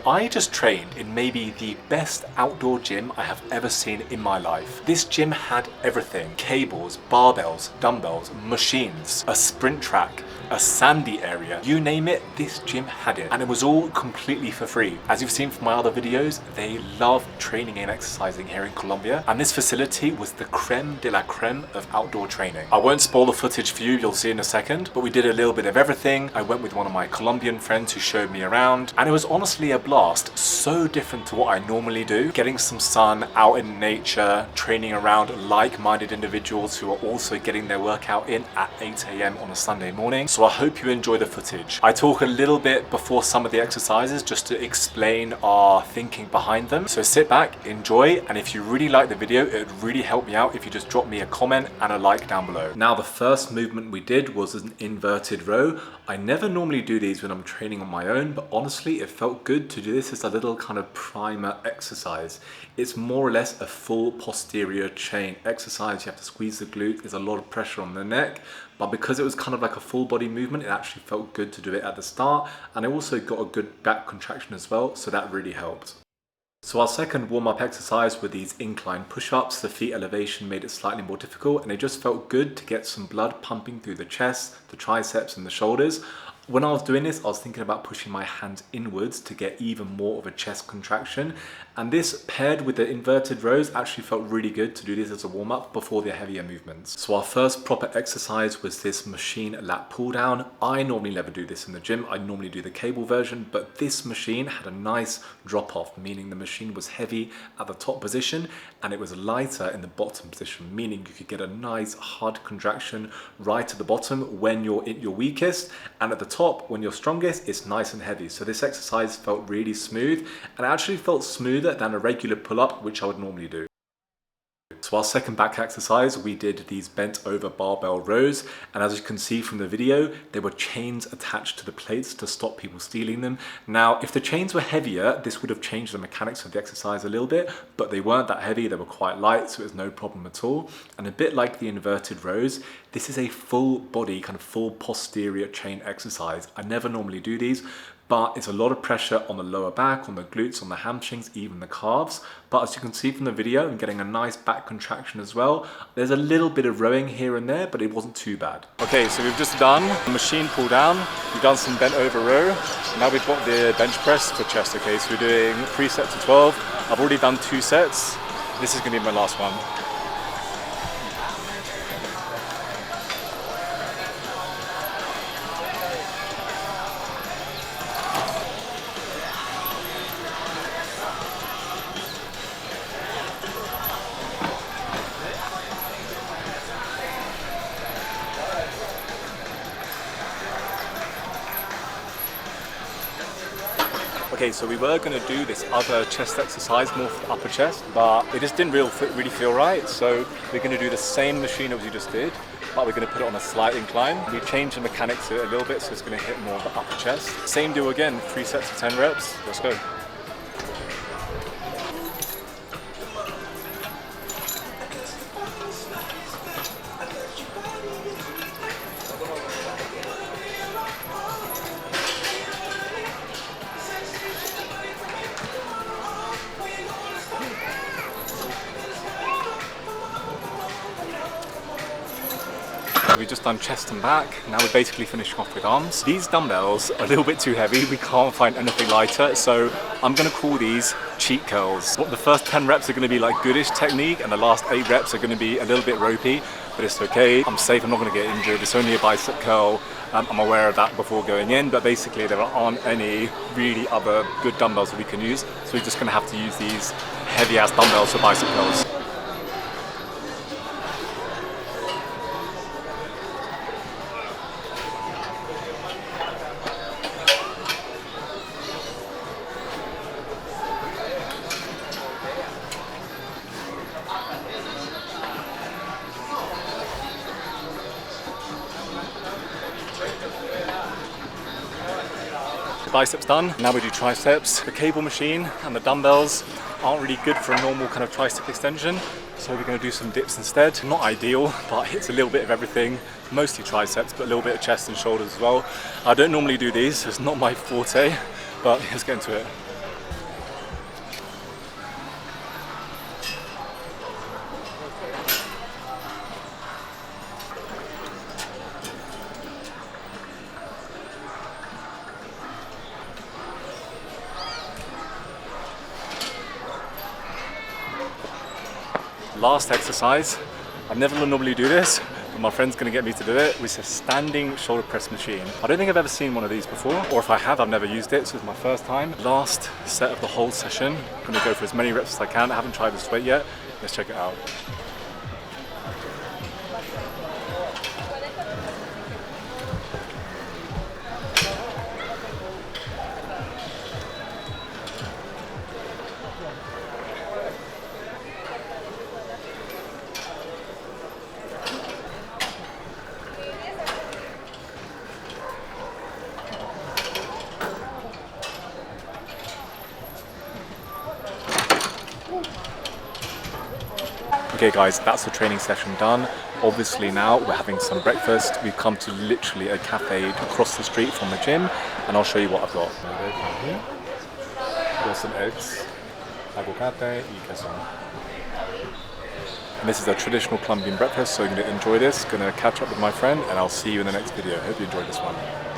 I just trained in maybe the best outdoor gym I have ever seen in my life. This gym had everything: cables, barbells, dumbbells, machines, a sprint track, a sandy area, you name it, this gym had it. And it was all completely for free. As you've seen from my other videos, they love training and exercising here in Colombia. And this facility was the creme de la creme of outdoor training. I won't spoil the footage for you, you'll see in a second, but we did a little bit of everything. I went with one of my Colombian friends who showed me around, and it was honestly a blast. So different to what I normally do. Getting some sun out in nature, training around like-minded individuals who are also getting their workout in at 8 AM on a Sunday morning. So I hope you enjoy the footage. I talk a little bit before some of the exercises just to explain our thinking behind them. So sit back, enjoy, and if you really like the video, it would really help me out if you just drop me a comment and a like down below. Now, the first movement we did was an inverted row. I never normally do these when I'm training on my own, but honestly, it felt good to do this as a little kind of primer exercise. It's more or less a full posterior chain exercise. You have to squeeze the glute. There's a lot of pressure on the neck, but because it was kind of like a full body movement, it actually felt good to do it at the start. And I also got a good back contraction as well, so that really helped. So our second warm-up exercise were these incline push-ups. The feet elevation made it slightly more difficult, and it just felt good to get some blood pumping through the chest, the triceps and the shoulders. When I was doing this, I was thinking about pushing my hands inwards to get even more of a chest contraction. And this paired with the inverted rows actually felt really good to do this as a warm-up before the heavier movements. So our first proper exercise was this machine lat pull down. I normally never do this in the gym. I normally do the cable version, but this machine had a nice drop off, meaning the machine was heavy at the top position and it was lighter in the bottom position, meaning you could get a nice hard contraction right at the bottom when you're at your weakest, and at the top when you're strongest, it's nice and heavy. So this exercise felt really smooth, and it actually felt smoother than a regular pull-up, which I would normally do. So our second back exercise, we did these bent over barbell rows, and as you can see from the video, there were chains attached to the plates to stop people stealing them. Now, if the chains were heavier, this would have changed the mechanics of the exercise a little bit, but they weren't that heavy, they were quite light, so it was no problem at all. And a bit like the inverted rows, this is a full body, kind of full posterior chain exercise. I never normally do these, but it's a lot of pressure on the lower back, on the glutes, on the hamstrings, even the calves. But as you can see from the video, I'm getting a nice back contraction as well. There's a little bit of rowing here and there, but it wasn't too bad. Okay, so we've just done machine pull down. We've done some bent over row. Now we've got the bench press for chest. Okay, so we're doing 3 sets of 12. I've already done 2 sets. This is gonna be my last one. Okay, so we were going to do this other chest exercise more for the upper chest, but it just didn't really feel right. So we're going to do the same machine as we just did, but we're going to put it on a slight incline. We changed the mechanics to it a little bit, so it's going to hit more of the upper chest. Same deal again, 3 sets of 10 reps. Let's go. We've just done chest and back. Now we're basically finishing off with arms. These dumbbells are a little bit too heavy. We can't find anything lighter, so I'm gonna call these cheat curls. The first 10 reps are gonna be like goodish technique, and the last 8 reps are gonna be a little bit ropey, but it's okay. I'm safe, I'm not gonna get injured. It's only a bicep curl. I'm aware of that before going in, but basically there aren't any really other good dumbbells that we can use, so we're just gonna have to use these heavy ass dumbbells for bicep curls. Biceps done. Now we do triceps. The cable machine and the dumbbells aren't really good for a normal kind of tricep extension, so we're going to do some dips instead. Not ideal, but it's a little bit of everything, mostly triceps, but a little bit of chest and shoulders as well. I don't normally do these, so it's not my forte, but let's get into it. last exercise. I never normally do this, but my friend's gonna get me to do it. It's a standing shoulder press machine. I don't think I've ever seen one of these before, or if I have, I've never used it, so it's my first time. Last set of the whole session. I'm gonna go for as many reps as I can. I haven't tried this weight yet. Let's check it out. Okay guys, that's the training session done. Obviously now we're having some breakfast. We've come to literally a cafe across the street from the gym, and I'll show you what I've got. Here. Got some eggs, aguacate y queso. And this is a traditional Colombian breakfast, so you're going to enjoy this. Going to catch up with my friend, and I'll see you in the next video. Hope you enjoyed this one.